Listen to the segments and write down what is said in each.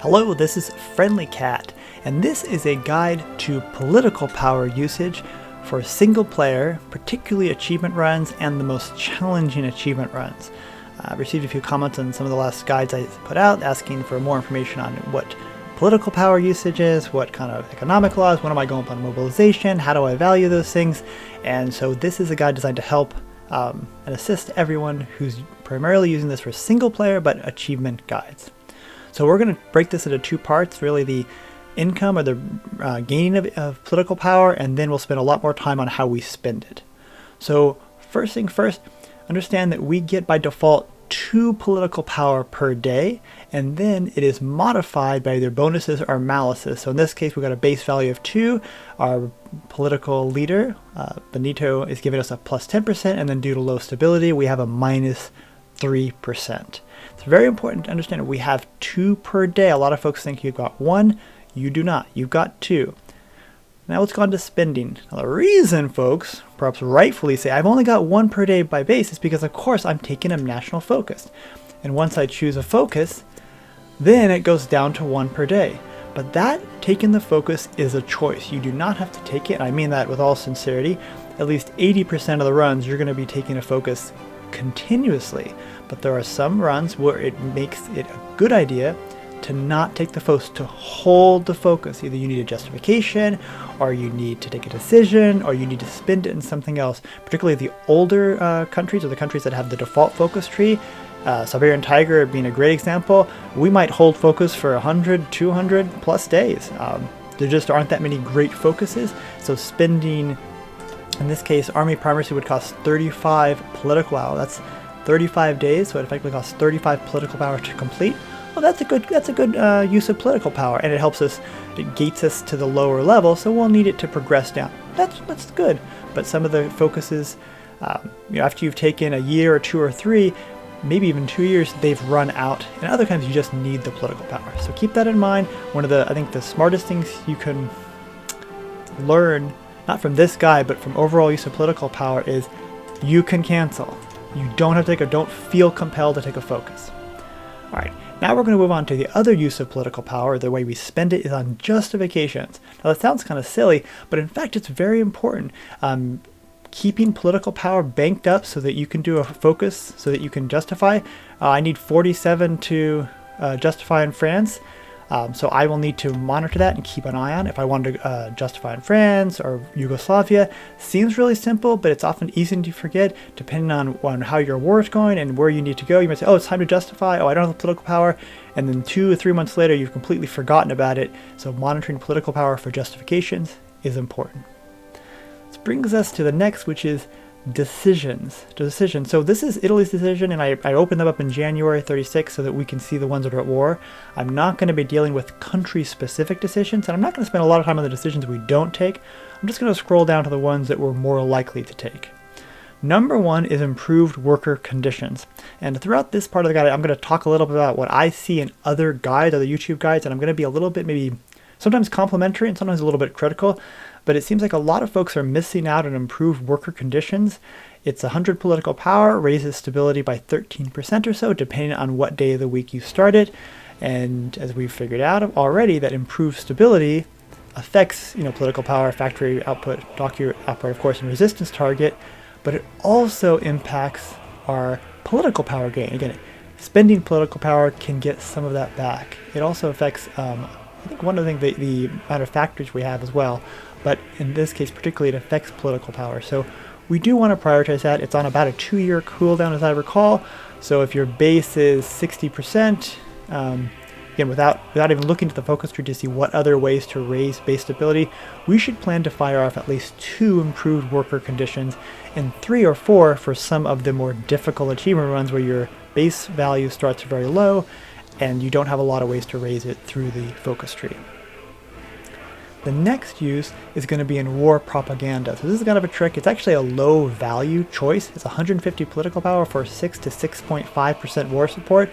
Hello, this is Friendly Cat, and this is a guide to political power usage for single player, particularly achievement runs and the most challenging achievement runs. I've received a few comments on some of the last guides I put out asking for more information on what political power usage is, what kind of economic laws, when am I going on mobilization, how do I value those things, and so this is a guide designed to help and assist everyone who's primarily using this for single player but achievement guides. So we're going to break this into two parts, really the income or the gaining of political power, and then we'll spend a lot more time on how we spend it. So first thing first, understand that we get by default 2 political power per day, and then it is modified by either bonuses or malices. So in this case, we got a base value of 2. Our political leader, Benito, is giving us a plus 10%, and then due to low stability, we have a minus 3%. It's very important to understand that we have 2 per day. A lot of folks think you've got 1. You do not. You've got 2. Now let's go on to spending. Now the reason folks perhaps rightfully say I've only got 1 per day by base is because of course I'm taking a national focus. And once I choose a focus, then it goes down to 1 per day. But that taking the focus is a choice. You do not have to take it. And I mean that with all sincerity. At least 80% of the runs you're going to be taking a focus continuously. But there are some runs where it makes it a good idea to not take the focus, to hold the focus. Either you need a justification, or you need to take a decision, or you need to spend it in something else. Particularly the older countries, or the countries that have the default focus tree, Siberian Tiger being a great example, we might hold focus for 100, 200 plus days. There just aren't that many great focuses, so spending, in this case, Army Primacy would cost 35 political hours. That's 35 days, so it effectively costs 35 political power to complete. Well, that's a good use of political power, and it helps us, it gates us to the lower level, so we'll need it to progress down. That's good. But some of the focuses, after you've taken a year or 2 or 3, maybe even 2 years, they've run out, and other times you just need the political power. So keep that in mind. One of I think the smartest things you can learn, not from this guy, but from overall use of political power, is you can cancel. You don't have to don't feel compelled to take a focus. All right, now we're going to move on to the other use of political power. The way we spend it is on justifications. Now that sounds kind of silly, but in fact it's very important. Keeping political power banked up so that you can do a focus, so that you can justify. I need 47 to justify in France. So I will need to monitor that and keep an eye on if I want to justify in France or Yugoslavia. Seems really simple, but it's often easy to forget depending on how your war is going and where you need to go. You might say, oh, it's time to justify. Oh, I don't have the political power. And then 2 or 3 months later, you've completely forgotten about it. So monitoring political power for justifications is important. This brings us to the next, which is decisions. So this is Italy's decision, and I opened them up in January 36 so that we can see the ones that are at war. I'm not going to be dealing with country-specific decisions, and I'm not going to spend a lot of time on the decisions we don't take. I'm just going to scroll down to the ones that we're more likely to take. Number 1 is improved worker conditions. And throughout this part of the guide, I'm going to talk a little bit about what I see in other guides, other YouTube guides, and I'm going to be a little bit maybe sometimes complimentary and sometimes a little bit critical. But it seems like a lot of folks are missing out on improved worker conditions. It's 100 political power, raises stability by 13% or so, depending on what day of the week you started. And as we've figured out already, that improved stability affects, political power, factory output, docu output, of course, and resistance target. But it also impacts our political power gain. Again, spending political power can get some of that back. It also affects, I think one of the things, the amount of factories we have as well. But in this case particularly, it affects political power. So we do want to prioritize that. It's on about a 2-year cooldown as I recall. So if your base is 60%, again, without even looking at the focus tree to see what other ways to raise base stability, we should plan to fire off at least 2 improved worker conditions and 3 or 4 for some of the more difficult achievement runs where your base value starts very low and you don't have a lot of ways to raise it through the focus tree. The next use is going to be in war propaganda. So this is kind of a trick. It's actually a low value choice. It's 150 political power for 6 to 6.5% war support,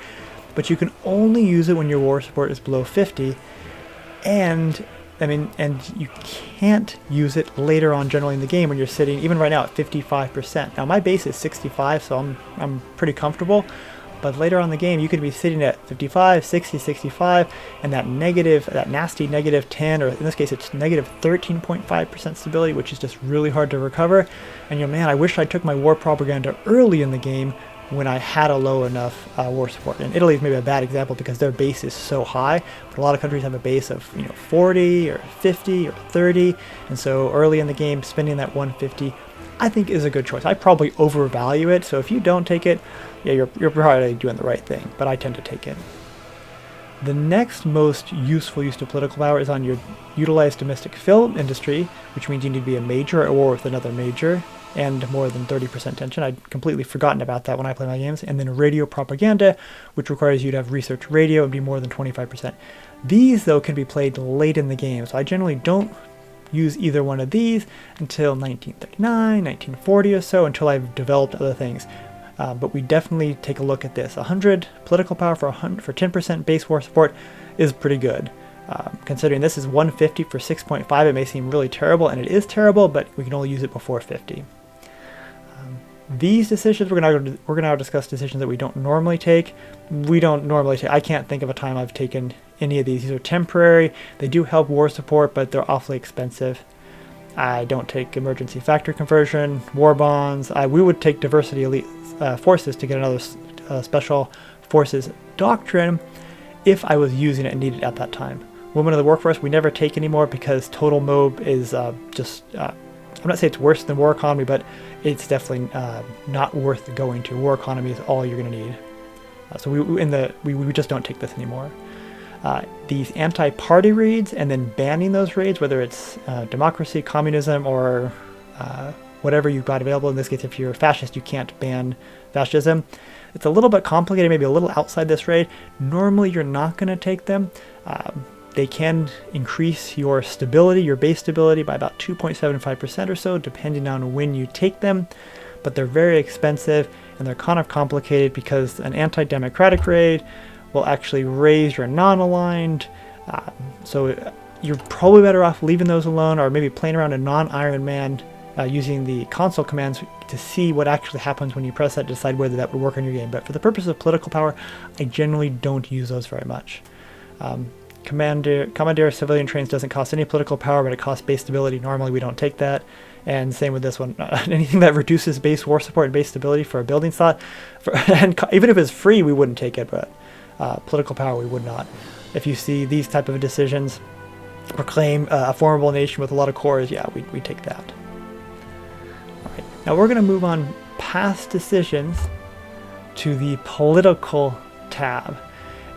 but you can only use it when your war support is below 50. And you can't use it later on generally in the game when you're sitting, even right now, at 55%. Now my base is 65, so I'm pretty comfortable. but later on in the game you could be sitting at 55, 60, 65, and that nasty negative 10, or in this case it's negative 13.5% stability, which is just really hard to recover. And man, I wish I took my war propaganda early in the game when I had a low enough war support. And Italy is maybe a bad example because their base is so high, but a lot of countries have a base of 40 or 50 or 30, and so early in the game spending that 150 I think is a good choice. I probably overvalue it, so if you don't take it, yeah, you're probably doing the right thing, but I tend to take it. The next most useful use of political power is on your utilized domestic film industry, which means you need to be a major at war with another major, and more than 30% tension. I'd completely forgotten about that when I play my games. And then radio propaganda, which requires you to have research radio and be more than 25%. These, though, can be played late in the game, so I generally don't use either one of these until 1939, 1940 or so, until I've developed other things. But we definitely take a look at this. 100 political power for 10% base war support is pretty good. Considering this is 150 for 6.5, it may seem really terrible, and it is terrible, but we can only use it before 50. These decisions, we're gonna discuss decisions that we don't normally take. I can't think of a time I've taken any of these. These are temporary. They do help war support, but they're awfully expensive. I don't take emergency factor conversion, war bonds. We would take diversity elite forces to get another special forces doctrine if I was using it and needed it at that time. Women of the workforce, we never take anymore because total MOB is I'm not saying it's worse than war economy, but it's definitely not worth going to. War economy is all you're going to need. So we just don't take this anymore. These anti-party raids and then banning those raids, whether it's democracy, communism, or whatever you've got available. In this case, if you're a fascist, you can't ban fascism. It's a little bit complicated, maybe a little outside this raid. Normally, you're not going to take them. They can increase your stability, your base stability, by about 2.75% or so, depending on when you take them. But they're very expensive, and they're kind of complicated because an anti-democratic raid will actually raise your non-aligned. So you're probably better off leaving those alone, or maybe playing around a non-Iron Man using the console commands to see what actually happens when you press that to decide whether that would work on your game. But for the purpose of political power, I generally don't use those very much. Commandeer civilian trains doesn't cost any political power, but it costs base stability. Normally we don't take that. And same with this one. Anything that reduces base war support and base stability for a building slot, and even if it's free, we wouldn't take it, but political power we would not. If you see these type of decisions, proclaim a formidable nation with a lot of cores, yeah, we take that. All right. Now we're going to move on past decisions to the political tab.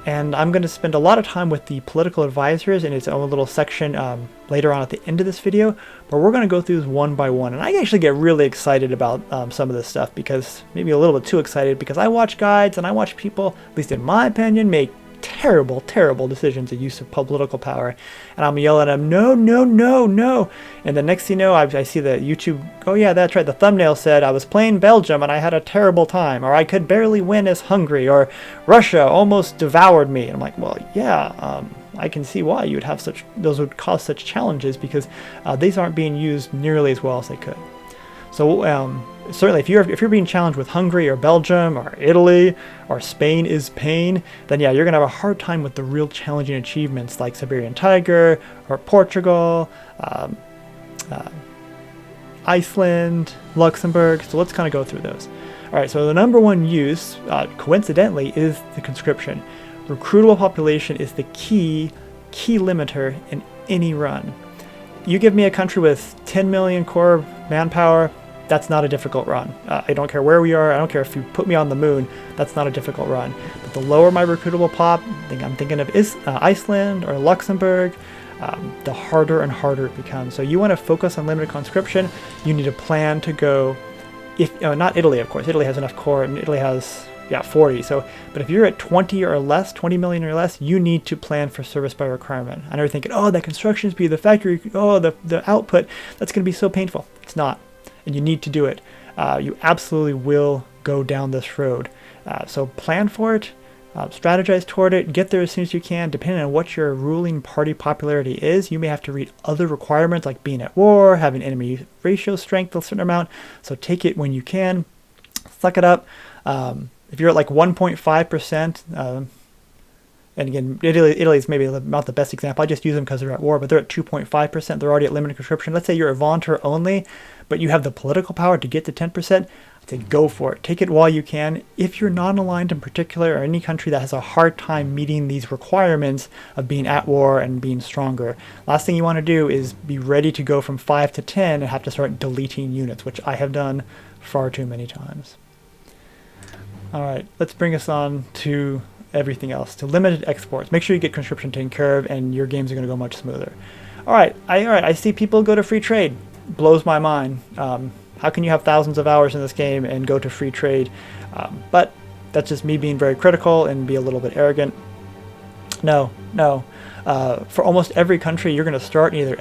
And I'm going to spend a lot of time with the political advisors in its own little section later on at the end of this video, but we're going to go through this one by one. And I actually get really excited about some of this stuff, because maybe a little bit too excited, because I watch guides and I watch people, at least in my opinion, make terrible decisions of use of political power, and I'm yelling at them, no, and the next thing you know, I see the YouTube, oh yeah, that's right, the thumbnail said I was playing Belgium and I had a terrible time, or I could barely win as Hungary, or Russia almost devoured me. And I'm like, well, yeah, I can see why you would have those would cause such challenges, because these aren't being used nearly as well as they could. So certainly, if you're being challenged with Hungary or Belgium or Italy or Spain is pain, then yeah, you're gonna have a hard time with the real challenging achievements like Siberian Tiger or Portugal, Iceland, Luxembourg. So let's kind of go through those. All right. So the number one use, coincidentally, is the conscription. Recruitable population is the key limiter in any run. You give me a country with 10 million core manpower, that's not a difficult run. I don't care where we are. I don't care if you put me on the moon. That's not a difficult run. But the lower my recruitable pop, I'm thinking of is Iceland or Luxembourg, the harder and harder it becomes. So you want to focus on limited conscription. You need a plan to go. Not Italy, of course. Italy has enough core, and Italy has 40. So, but if you're at 20 or less, 20 million or less, you need to plan for service by requirement. I know you're thinking, oh, that construction speed, the factory, oh, the output, that's going to be so painful. It's not. And you need to do it. You absolutely will go down this road. So plan for it, strategize toward it, get there as soon as you can. Depending on what your ruling party popularity is, you may have to read other requirements like being at war, having enemy ratio strength a certain amount. So take it when you can, suck it up. If you're at like 1.5%, and again, Italy is maybe not the best example. I just use them because they're at war, but they're at 2.5%. They're already at limited conscription. Let's say you're a volunteer only, but you have the political power to get to 10%. I'd say go for it. Take it while you can. If you're non-aligned in particular, or any country that has a hard time meeting these requirements of being at war and being stronger, last thing you want to do is be ready to go from 5 to 10 and have to start deleting units, which I have done far too many times. All right, let's bring us on to everything else, to limited exports. Make sure you get conscription taken care of, and your games are going to go much smoother. All right, I see people go to free trade. Blows my mind. How can you have thousands of hours in this game and go to free trade? But that's just me being very critical and be a little bit arrogant. No. For almost every country, you're going to start in either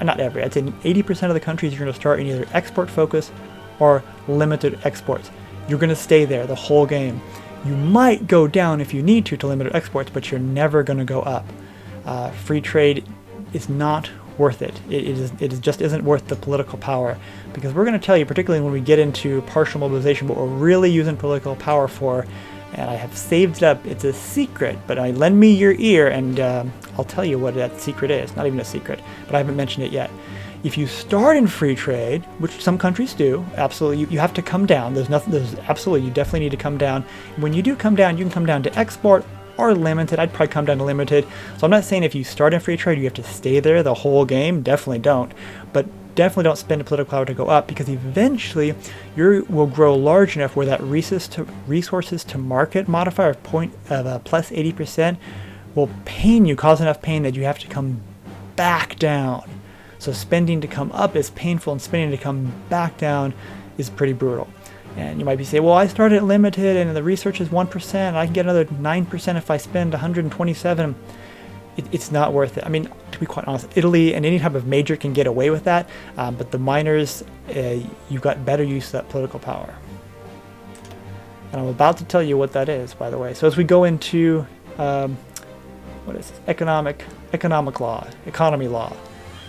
not every, I'd say 80% of the countries you're going to start in either export focus or limited exports. You're going to stay there the whole game. You might go down if you need to limited exports, but you're never going to go up. Free trade is not worth it. It just isn't worth the political power, because we're going to tell you, particularly when we get into partial mobilization, what we're really using political power for. And I have saved it up. It's a secret, but lend me your ear and I'll tell you what that secret is. Not even a secret, but I haven't mentioned it yet. If you start in free trade, which some countries do, absolutely, you have to come down. There's absolutely, you definitely need to come down. When you do come down, you can come down to export or limited. I'd probably come down to limited. So I'm not saying if you start in free trade, you have to stay there the whole game. Definitely don't. But definitely don't spend the political power to go up, because eventually you will grow large enough where that resources to market modifier of plus 80% will cause enough pain that you have to come back down. So spending to come up is painful, and spending to come back down is pretty brutal. And you might be saying, well, I started at limited and the research is 1%. I can get another 9% if I spend 127. It's not worth it. I mean, to be quite honest, Italy and any type of major can get away with that. But the minors, you've got better use of that political power. And I'm about to tell you what that is, by the way. So as we go into, what is this? Economic law, economy law.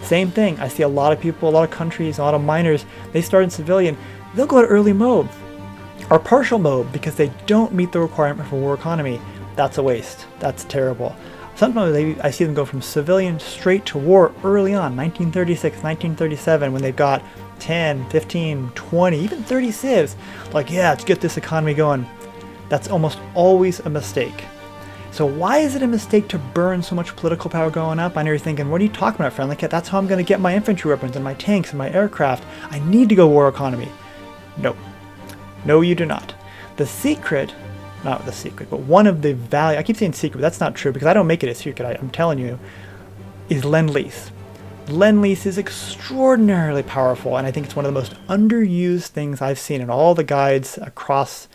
Same thing. I see a lot of people, a lot of countries, a lot of minors, they start in civilian. They'll go to early mode or partial mode because they don't meet the requirement for war economy. That's a waste. That's terrible. Sometimes I see them go from civilian straight to war early on, 1936, 1937, when they've got 10, 15, 20, even 30 civs. Like, yeah, let's get this economy going. That's almost always a mistake. So why is it a mistake to burn so much political power going up? I know you're thinking, what are you talking about, Friendly Cat? That's how I'm going to get my infantry weapons and my tanks and my aircraft. I need to go war economy. No. No, you do not. The secret, not the secret, but one of the value, I keep saying secret, but that's not true because I don't make it a secret, I'm telling you, is Lend-Lease. Lend-Lease is extraordinarily powerful, and I think it's one of the most underused things I've seen in all the guides across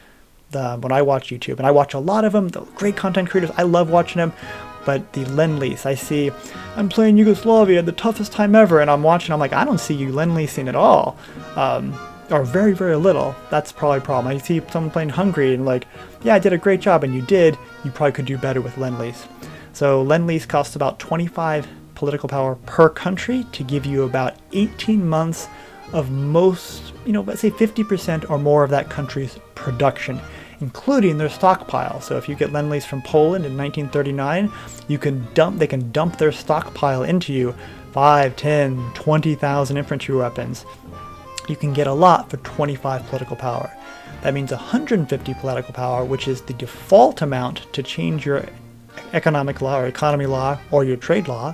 when I watch YouTube, and I watch a lot of them, the great content creators, I love watching them, but the Lend-Lease, I see, I'm playing Yugoslavia, the toughest time ever, and I'm watching, I'm like, I don't see you Lend-Leasing at all, or very, very little. That's probably a problem. I see someone playing Hungary, and like, yeah, I did a great job, and you did, you probably could do better with Lend-Lease. So Lend-Lease costs about 25 political power per country to give you about 18 months of most, let's say 50% or more of that country's production, including their stockpile. So if you get Lend-Lease from Poland in 1939, they can dump their stockpile into you, 5, 10, 20,000 infantry weapons. You can get a lot for 25 political power. That means 150 political power, which is the default amount to change your economic law or economy law or your trade law.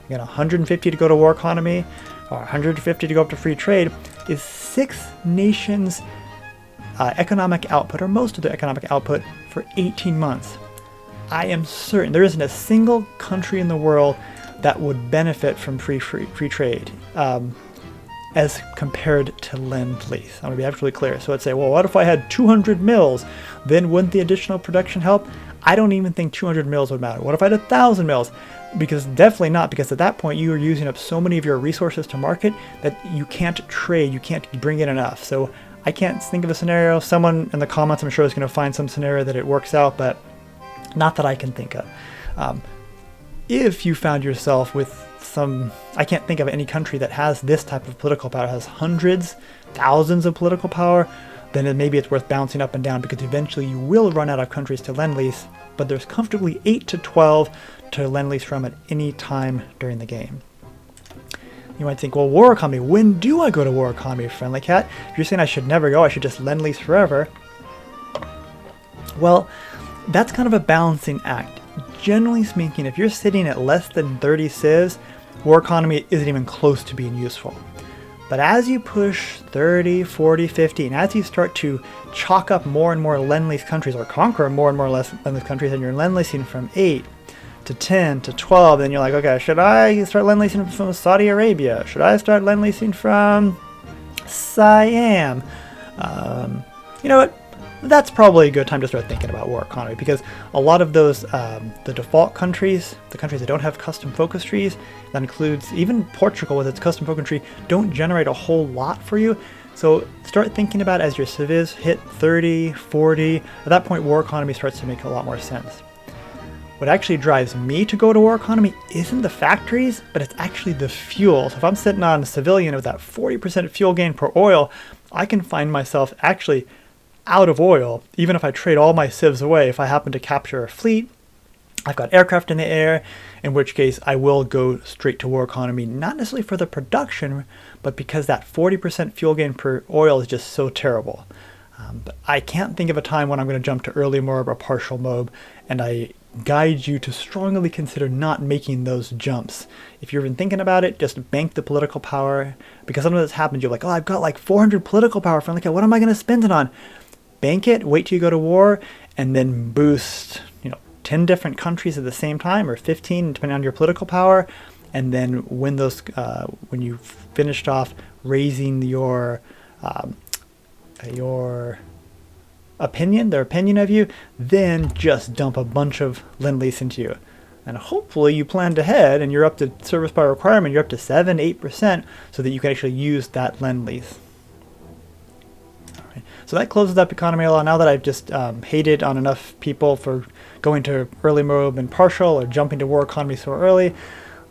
You get 150 to go to war economy, or 150 to go up to free trade, is 6 nations' economic output, or most of the economic output, for 18 months. I am certain there isn't a single country in the world that would benefit from free trade as compared to Lend-Lease. I'm going to be absolutely clear. So I'd say, well, what if I had 200 mils? Then wouldn't the additional production help? I don't even think 200 mils would matter. What if I had 1,000 mils? Because definitely not, because at that point you are using up so many of your resources to market that you can't trade, you can't bring in enough. So I can't think of a scenario. Someone in the comments I'm sure is going to find some scenario that it works out, but not that I can think of. If you found yourself with I can't think of any country that has this type of political power, has hundreds, thousands of political power, then maybe it's worth bouncing up and down, because eventually you will run out of countries to lend lease, but there's comfortably 8 to 12 to lend lease from at any time during the game. You might think, well, war economy, when do I go to war economy, Friendly Cat? If you're saying I should never go, I should just lend lease forever. Well, that's kind of a balancing act. Generally speaking, if you're sitting at less than 30 civs, war economy isn't even close to being useful. But as you push 30, 40, 50, and as you start to chalk up more and more lend-lease countries, or conquer more and more lend-lease countries, and you're lend-leasing from 8 to 10 to 12, then you're like, okay, should I start lend-leasing from Saudi Arabia? Should I start lend-leasing from Siam? You know what? That's probably a good time to start thinking about war economy, because a lot of those, the default countries, the countries that don't have custom focus trees, that includes even Portugal with its custom focus tree, don't generate a whole lot for you. So start thinking about as your civis hit 30, 40, at that point war economy starts to make a lot more sense. What actually drives me to go to war economy isn't the factories, but it's actually the fuel. So if I'm sitting on a civilian with that 40% fuel gain per oil, I can find myself actually out of oil, even if I trade all my civs away. If I happen to capture a fleet, I've got aircraft in the air, in which case I will go straight to war economy, not necessarily for the production, but because that 40% fuel gain per oil is just so terrible. But I can't think of a time when I'm going to jump to early MOB or partial MOB, and I guide you to strongly consider not making those jumps. If you're even thinking about it, just bank the political power, because sometimes this happens, you're like, oh, I've got like 400 political power, from like, what am I going to spend it on? Bank it, wait till you go to war, and then boost, 10 different countries at the same time, or 15, depending on your political power. And then when those, when you've finished off raising your opinion, their opinion of you, then just dump a bunch of lend-lease into you. And hopefully you planned ahead and you're up to service by requirement, you're up to 7, 8%, so that you can actually use that lend-lease. So that closes up economy law. Now that I've just hated on enough people for going to early MOB and partial, or jumping to war economy so early,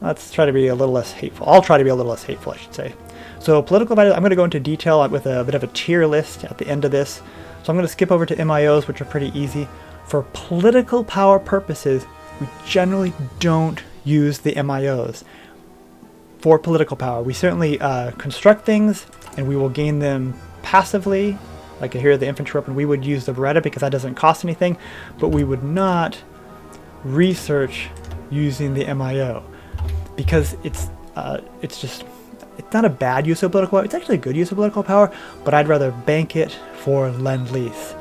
let's try to be a little less hateful. I'll try to be a little less hateful, I should say. So political advisors, I'm going to go into detail with a bit of a tier list at the end of this. So I'm going to skip over to MIOs, which are pretty easy. For political power purposes, we generally don't use the MIOs for political power. We certainly construct things, and we will gain them passively. Like here, the infantry weapon, we would use the Beretta because that doesn't cost anything, but we would not research using the MIO, because it's not a bad use of political power. It's actually a good use of political power, but I'd rather bank it for lend-lease.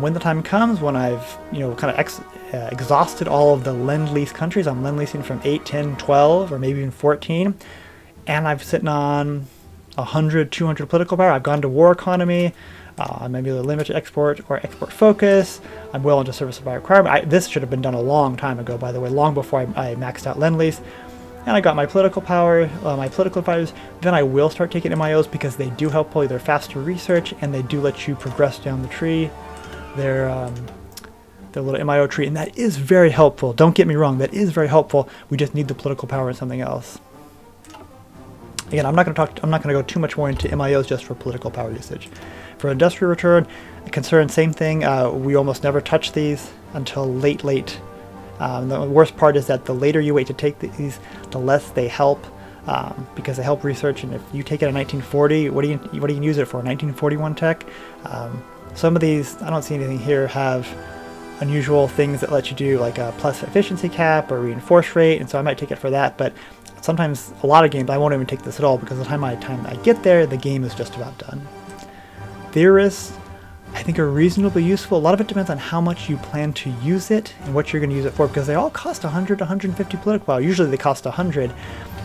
When the time comes, when I've kind of exhausted all of the lend-lease countries, I'm lend-leasing from 8, 10, 12, or maybe even 14, and I'm sitting on 100, 200 political power. I've gone to war economy. Maybe a limited export or export focus. I'm well into service by requirement. This should have been done a long time ago, by the way, long before I maxed out lend-lease. And I got my political power, my political advisors. Then I will start taking MIOs, because they do help pull their faster research, and they do let you progress down the tree, their little MIO tree, and that is very helpful. Don't get me wrong, that is very helpful. We just need the political power and something else. Again, I'm not going to go too much more into MIOs just for political power usage. For industrial return, concern, same thing. We almost never touch these until late. The worst part is that the later you wait to take these, the less they help, because they help research. And if you take it in 1940, what do you use it for? 1941 tech. Some of these, I don't see anything here, have unusual things that let you do like a plus efficiency cap or reinforce rate, and so I might take it for that. But sometimes, a lot of games, I won't even take this at all, because by the time I get there, the game is just about done. Theorists, I think, are reasonably useful. A lot of it depends on how much you plan to use it and what you're going to use it for, because they all cost 100 to 150 political power. Usually they cost 100.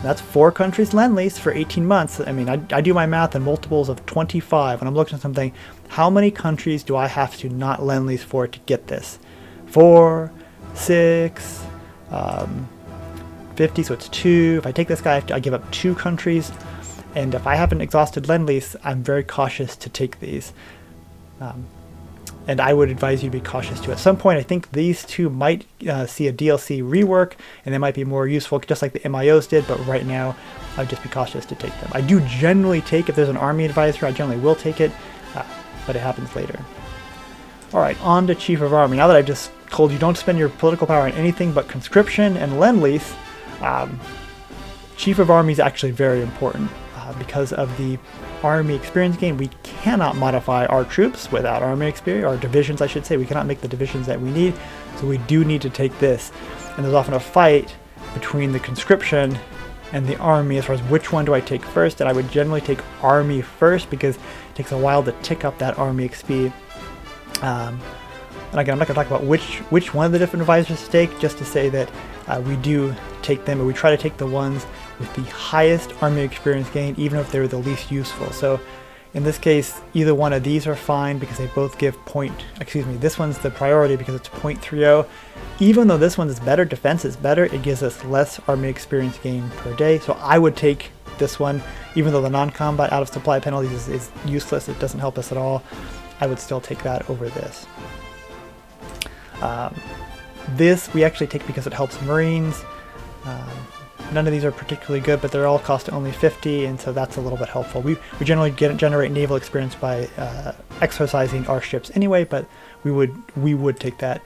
That's 4 countries lend-lease for 18 months. I mean, I do my math in multiples of 25 when I'm looking at something. How many countries do I have to not lend-lease for to get this? 4, 6, 50, so it's 2. If I take this guy, I give up 2 countries. And if I haven't exhausted lend-lease, I'm very cautious to take these. And I would advise you to be cautious too. At some point, I think these two might see a DLC rework, and they might be more useful, just like the MIOs did, but right now, I would just be cautious to take them. I do generally take, if there's an army advisor, I generally will take it. but it happens later. Alright, on to Chief of Army. Now that I've just told you don't spend your political power on anything but conscription and lend-lease, Chief of Army is actually very important. Because of the army experience gain, we cannot modify our troops without army experience, or divisions I should say. We cannot make the divisions that we need, so we do need to take this. And there's often a fight between the conscription and the army as far as which one do I take first, and I would generally take army first because it takes a while to tick up that army XP. And again, I'm not going to talk about which one of the different advisors to take, just to say that we do take them, but we try to take the ones with the highest army experience gain, even if they're the least useful. So in this case, either one of these are fine because they both give this one's the priority because it's 0.30. Even though this one is better, defense is better, it gives us less army experience gain per day. So I would take this one, even though the non-combat out of supply penalties is useless, it doesn't help us at all. I would still take that over this. This we actually take because it helps Marines. None of these are particularly good, but they're all cost only 50, and so that's a little bit helpful. We generally generate naval experience by exercising our ships anyway, but we would take that.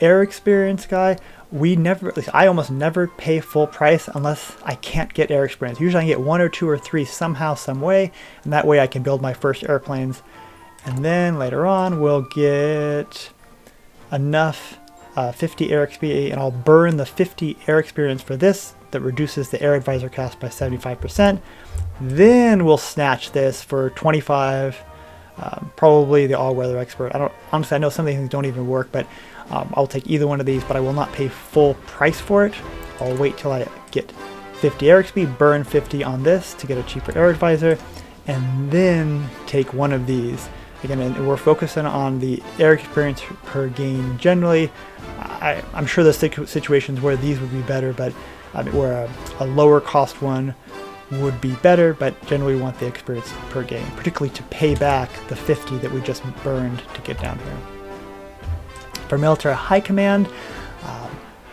Air experience guy, at least I almost never pay full price unless I can't get air experience. Usually I can get 1 or 2 or 3 somehow, some way, and that way I can build my first airplanes. And then later on we'll get enough 50 air XP, and I'll burn the 50 air experience for this. That reduces the air advisor cost by 75%. Then we'll snatch this for 25. Probably the all-weather expert. Honestly, I know some of these things don't even work, but I'll take either one of these. But I will not pay full price for it. I'll wait till I get 50 air XP, burn 50 on this to get a cheaper air advisor, and then take one of these. Again, and we're focusing on the air experience per gain generally. I'm sure there's situations where these would be better, but where a lower cost one would be better, but generally we want the experience per game, particularly to pay back the 50 that we just burned to get down here. For military high command,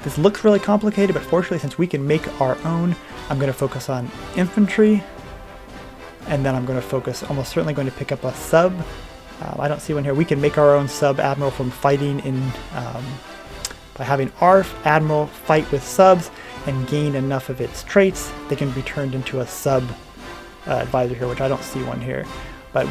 this looks really complicated, but fortunately since we can make our own, I'm going to focus on infantry, and then I'm going to focus, almost certainly going to pick up a sub. I don't see one here. We can make our own sub-admiral from fighting in, by having our admiral fight with subs and gain enough of its traits, they can be turned into a sub advisor here, which I don't see one here. But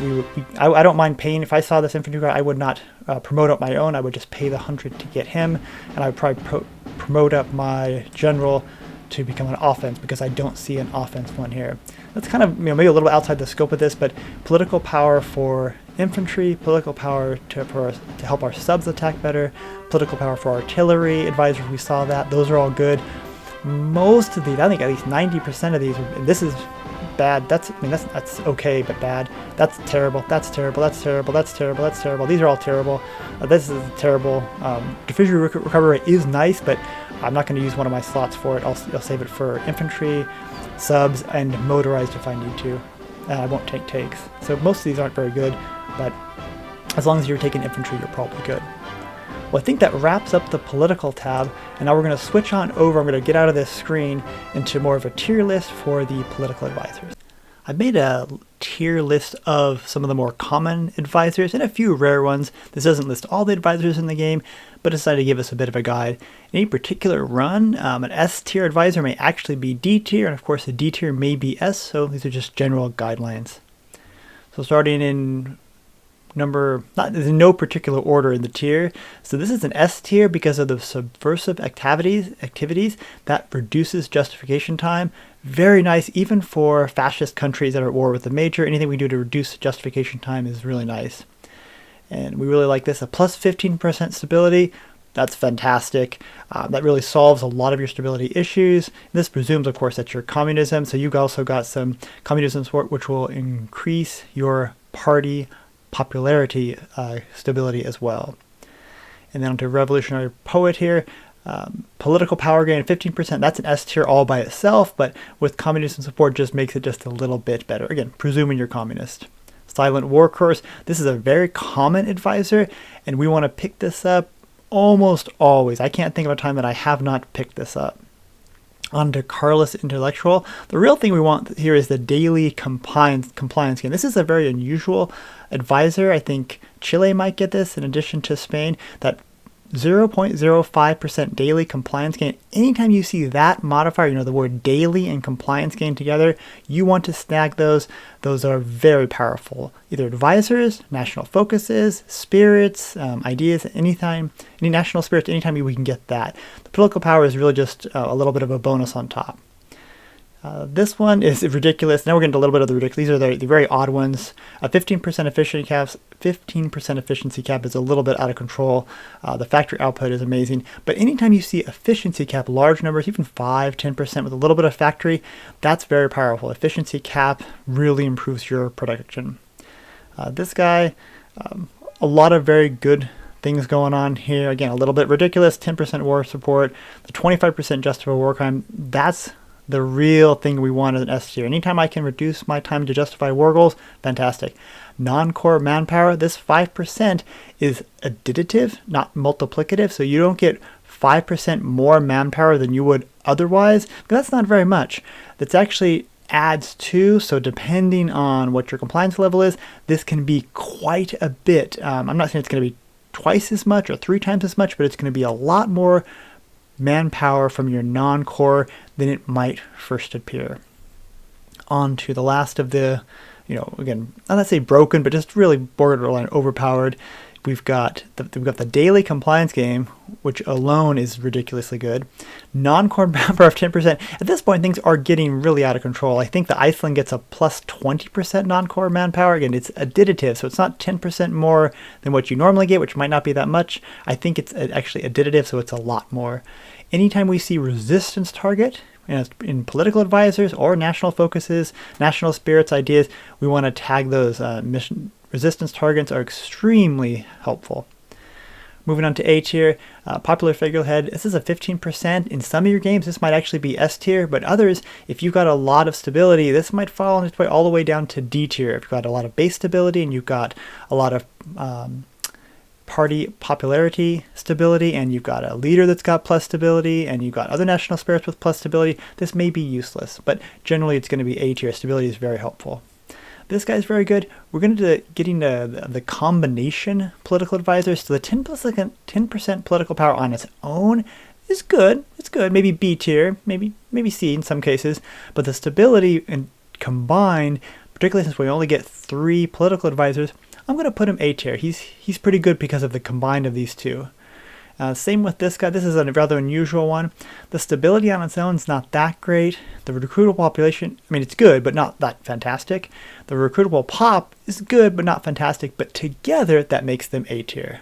I don't mind paying. If I saw this infantry guy, I would not promote up my own. I would just pay the 100 to get him, and I would probably promote up my general to become an offense because I don't see an offense one here. That's kind of maybe a little outside the scope of this, but political power for infantry, political power to help our subs attack better, political power for artillery advisors, we saw that. Those are all good. Most of these, I think at least 90% of these, and this is bad. That's okay, but bad. That's terrible. That's terrible. That's terrible. That's terrible. That's terrible. These are all terrible. This is terrible. Diffusion recovery is nice, but I'm not going to use one of my slots for it. I'll save it for infantry, subs, and motorized if I need to. I won't take takes. So most of these aren't very good, but as long as you're taking infantry, you're probably good. Well, I think that wraps up the political tab, and now we're going to switch on over. I'm going to get out of this screen into more of a tier list for the political advisors. I've made a tier list of some of the more common advisors and a few rare ones. This doesn't list all the advisors in the game, but decided to give us a bit of a guide. In any particular run, an S tier advisor may actually be D tier, and of course a D tier may be S, so these are just general guidelines. So starting in there's no particular order in the tier. So this is an S tier because of the subversive activities that reduces justification time. Very nice, even for fascist countries that are at war with the major. Anything we do to reduce justification time is really nice. And we really like this. A plus 15% stability, that's fantastic. That really solves a lot of your stability issues. This presumes, of course, that you're communism. So you've also got some communism support, which will increase your party popularity stability as well. And then onto Revolutionary Poet here. Political power gain 15%, that's an S tier all by itself, but with communism support just makes it just a little bit better. Again, presuming you're communist. Silent War Course, this is a very common advisor, and we want to pick this up almost always. I can't think of a time that I have not picked this up. On to Carless Intellectual. The real thing we want here is the daily compliance gain. This is a very unusual advisor. I think Chile might get this in addition to Spain. That 0.05% daily compliance gain. Anytime you see that modifier, the word daily and compliance gain together, you want to snag those. Those are very powerful. Either advisors, national focuses, spirits, ideas, any national spirits, anytime we can get that. The political power is really just a little bit of a bonus on top. This one is ridiculous. Now we're getting to a little bit of the ridiculous. These are the very odd ones. 15% efficiency cap is a little bit out of control. The factory output is amazing. But anytime you see efficiency cap, large numbers, even 5, 10% with a little bit of factory, that's very powerful. Efficiency cap really improves your production. This guy, a lot of very good things going on here. Again, a little bit ridiculous. 10% war support, the 25% justifiable war crime. That's the real thing we want as an S tier. Anytime I can reduce my time to justify war goals, fantastic. Non-core manpower, this 5% is additive, not multiplicative, so you don't get 5% more manpower than you would otherwise. That's not very much. That's actually adds to, so depending on what your compliance level is, this can be quite a bit. I'm not saying it's going to be twice as much or 3 times as much, but it's going to be a lot more manpower from your non-core than it might first appear. On to the last of the, again, not to say broken, but just really borderline overpowered. We've got the daily compliance game, which alone is ridiculously good. Non-core manpower of 10%. At this point, things are getting really out of control. I think the Iceland gets a plus 20% non-core manpower. Again, it's additive, so it's not 10% more than what you normally get, which might not be that much. I think it's actually additive, so it's a lot more. Anytime we see resistance target, in political advisors or national focuses, national spirits, ideas, we want to tag those mission resistance targets are extremely helpful. Moving on to A tier, popular figurehead. This is a 15%. In some of your games, this might actually be S tier, but others, if you've got a lot of stability, this might fall on its way all the way down to D tier. If you've got a lot of base stability and you've got a lot of party popularity stability, and you've got a leader that's got plus stability, and you've got other national spirits with plus stability, this may be useless, but generally it's going to be A tier. Stability is very helpful. This guy's very good. We're going to getting to the combination political advisors. So the 10% political power on its own is good. It's good. Maybe B tier, maybe C in some cases. But the stability and combined, particularly since we only get 3 political advisors, I'm going to put him A tier. He's pretty good because of the combined of these two. Same with this guy. This is a rather unusual one. The stability on its own is not that great. The recruitable population, it's good, but not that fantastic. The recruitable pop is good, but not fantastic. But together, that makes them A tier.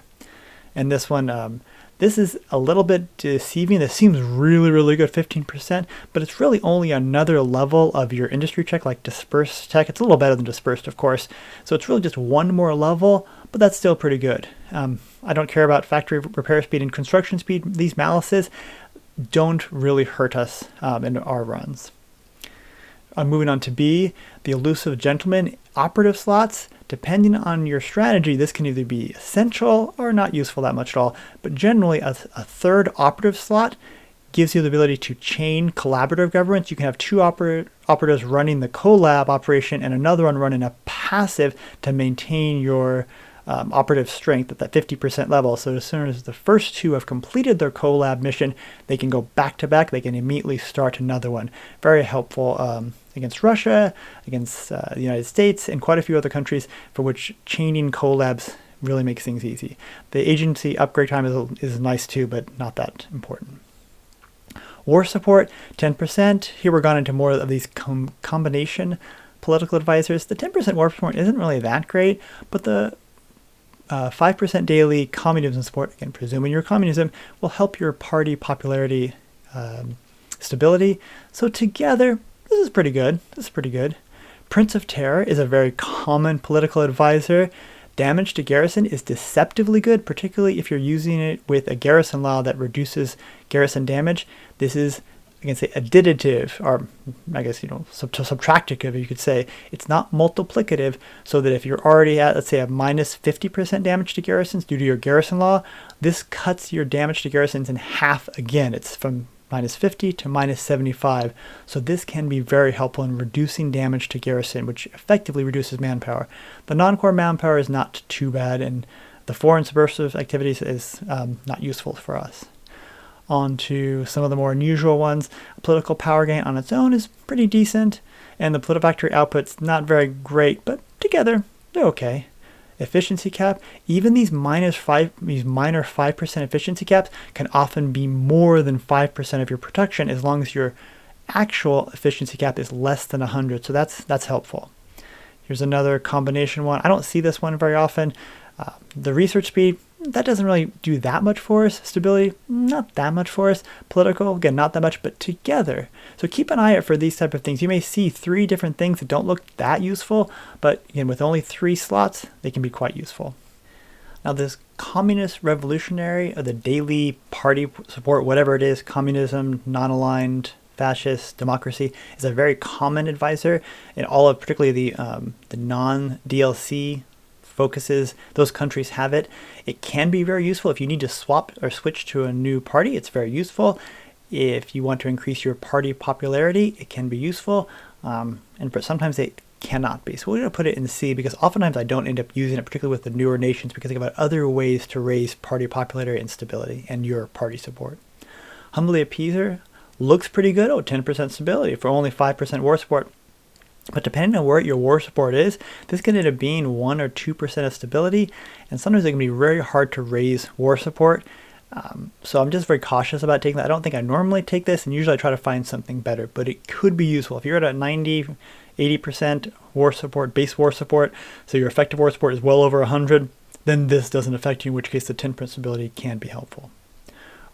And this one, this is a little bit deceiving. This seems really, really good, 15%, but it's really only another level of your industry check, like dispersed tech. It's a little better than dispersed, of course. So it's really just one more level, but that's still pretty good. I don't care about factory repair speed and construction speed. These malices don't really hurt us in our runs. Moving on to B, the elusive gentleman. Operative slots, depending on your strategy, this can either be essential or not useful that much at all, but generally a third operative slot gives you the ability to chain collaborative governance. You can have 2 operatives running the collab operation and another one running a passive to maintain your operative strength at that 50% level. So as soon as the first 2 have completed their collab mission, they can go back to back. They can immediately start another one. Very helpful against Russia, against the United States, and quite a few other countries for which chaining collabs really makes things easy. The agency upgrade time is nice too, but not that important. War support, 10%. Here we're gone into more of these combination political advisors. The 10% war support isn't really that great, but the 5% daily communism support, again, presuming you're communism, will help your party popularity stability. So together, this is pretty good. Prince of Terror is a very common political advisor. Damage to garrison is deceptively good, particularly if you're using it with a garrison law that reduces garrison damage. This is, I can say, additive, or I guess, subtractive, you could say. It's not multiplicative, so that if you're already at, let's say, a minus 50% damage to garrisons due to your garrison law, this cuts your damage to garrisons in half again. It's from -50 to -75. So this can be very helpful in reducing damage to garrison, which effectively reduces manpower. The non-core manpower is not too bad, and the foreign subversive activities is not useful for us. On to some of the more unusual ones. Political power gain on its own is pretty decent, and the politifactory output's not very great, but together they're okay. Efficiency cap, even these minor 5% efficiency caps can often be more than 5% of your production as long as your actual efficiency cap is less than 100. So that's helpful. Here's another combination one. I don't see this one very often. The research speed, that doesn't really do that much for us. Stability, not that much for us. Political, again, not that much, but together. So keep an eye out for these type of things. You may see 3 different things that don't look that useful, but again, with only 3 slots, they can be quite useful. Now this communist revolutionary, or the daily party support, whatever it is, communism, non-aligned, fascist, democracy, is a very common advisor in all of particularly the non-DLC focuses. Those countries have it. It can be very useful if you need to swap or switch to a new party. It's very useful. If you want to increase your party popularity, it can be useful. And sometimes it cannot be. So we're going to put it in C because oftentimes I don't end up using it, particularly with the newer nations, because I think about other ways to raise party popularity and stability and your party support. Humbly Appeaser looks pretty good. 10% stability for only 5% war support. But depending on where your war support is, this can end up being 1 or 2% of stability, and sometimes it can be very hard to raise war support. So I'm just very cautious about taking that. I don't think I normally take this, and usually I try to find something better, but it could be useful. If you're at a 90, 80% war support, base war support, so your effective war support is well over 100, then this doesn't affect you, in which case the 10% stability can be helpful.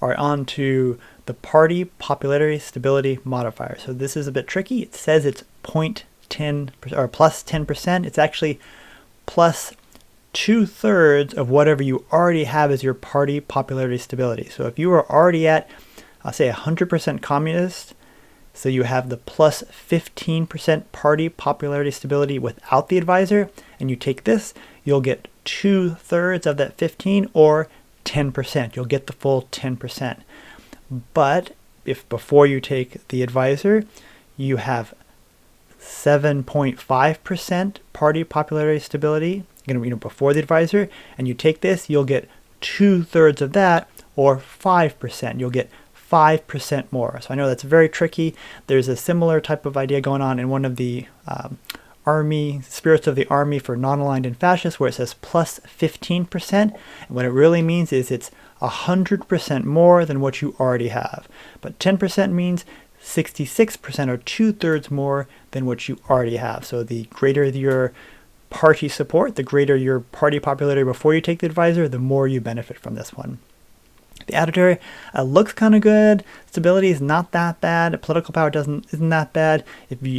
All right, on to the party popularity stability modifier. So this is a bit tricky. It says it's 0.10 or plus 10%. It's actually plus 2/3 of whatever you already have as your party popularity stability. So if you are already at, I'll say 100% communist, so you have the plus 15% party popularity stability without the advisor, and you take this, you'll get 2/3 of that 15 or 10%. You'll get the full 10%. But if before you take the advisor, you have 7.5% party popularity stability, before the advisor, and you take this, you'll get 2/3 of that, or 5%. You'll get 5% more. So I know that's very tricky. There's a similar type of idea going on in one of the army, spirits of the army for non-aligned and fascist, where it says plus 15%. And what it really means is it's 100% more than what you already have. But 10% means 66% or 2/3 more than what you already have. So the greater your party support, the greater your party popularity before you take the advisor, the more you benefit from this one. The additor looks kind of good. Stability is not that bad. Political power isn't that bad.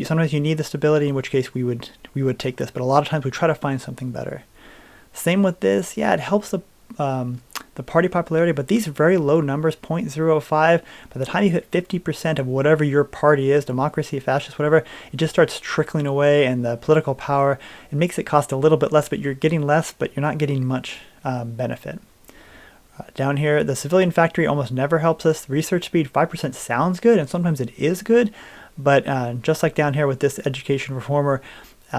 Sometimes you need the stability, in which case we would take this, but a lot of times we try to find something better. Same with this. Yeah, it helps the party popularity, but these very low numbers, 0.05, by the time you hit 50% of whatever your party is, democracy, fascist, whatever, it just starts trickling away, and the political power, it makes it cost a little bit less, but you're getting less, but you're not getting much benefit. Down here, the civilian factory almost never helps us. The research speed, 5% sounds good, and sometimes it is good, but just like down here with this education reformer,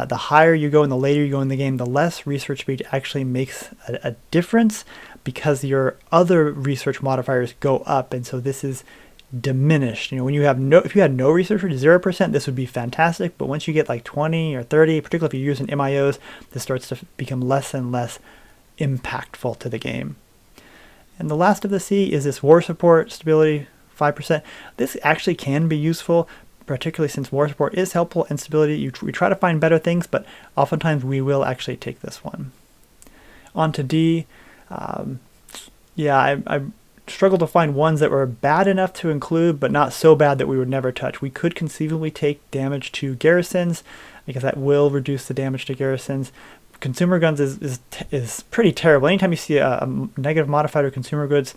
the higher you go and the later you go in the game, the less research speed actually makes a difference, because your other research modifiers go up, and so this is diminished. When you have if you had no research rate, 0%, this would be fantastic, but once you get like 20 or 30, particularly if you're using MIOs, this starts to become less and less impactful to the game. And the last of the C is this war support stability, 5%. This actually can be useful, particularly since war support is helpful and stability. We try to find better things, but oftentimes we will actually take this one. On to D. I struggled to find ones that were bad enough to include, but not so bad that we would never touch. We could conceivably take damage to garrisons, because that will reduce the damage to garrisons. Consumer guns is pretty terrible. Anytime you see a negative modifier to consumer goods,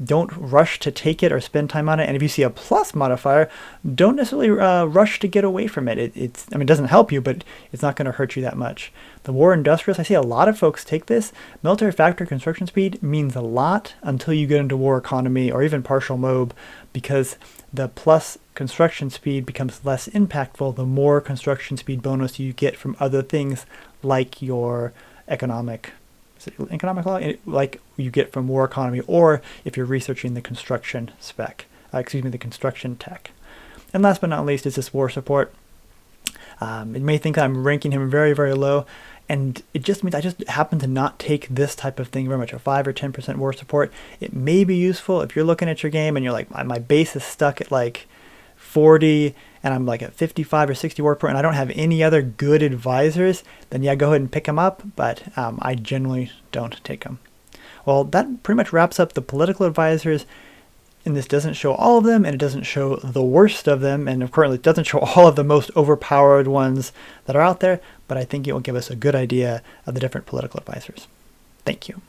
don't rush to take it or spend time on it. And if you see a plus modifier, don't necessarily rush to get away from it. It doesn't help you, but it's not going to hurt you that much. The war industrialist, I see a lot of folks take this. Military factory construction speed means a lot until you get into war economy or even partial MOB, because the plus construction speed becomes less impactful the more construction speed bonus you get from other things like your economic law, like you get from war economy, or if you're researching the construction spec, the construction tech. And last but not least is this war support. It may think I'm ranking him very, very low, and it just means I just happen to not take this type of thing very much, a 5 or 10% war support. It may be useful if you're looking at your game and you're like, my base is stuck at like 40 and I'm like at 55 or 60 war support and I don't have any other good advisors, then yeah, go ahead and pick them up, but I generally don't take them. Well, that pretty much wraps up the political advisors. And this doesn't show all of them, and it doesn't show the worst of them, and of course it doesn't show all of the most overpowered ones that are out there, but I think it will give us a good idea of the different political advisors. Thank you.